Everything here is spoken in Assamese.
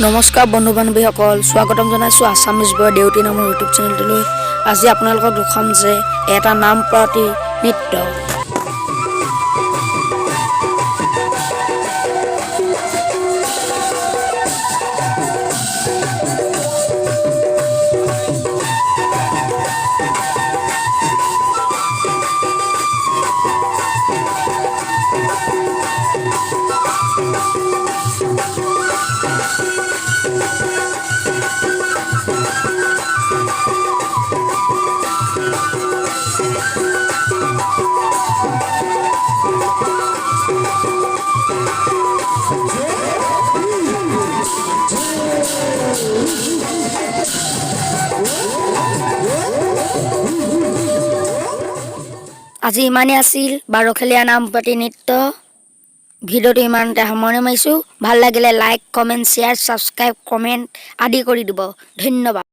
নমস্কাৰ বন্ধু বান্ধৱীসকল, স্বাগতম জনাইছোঁ আছামিজ বয় দেউতী নামৰ ইউটিউব চেনেলটোলৈ। আজি আপোনালোকক দেখুৱাম যে এটা নাম পাৰ্টি নৃত্য। আজি ইমানেই আছিল বাৰখেলীয়া নাম পাৰ্টি নৃত্য। ভিডিঅ'টো ইমানতে সামৰণি মাৰিছোঁ। ভাল লাগিলে like, comment, share, subscribe, comment আদি কৰি দিব। ধন্যবাদ।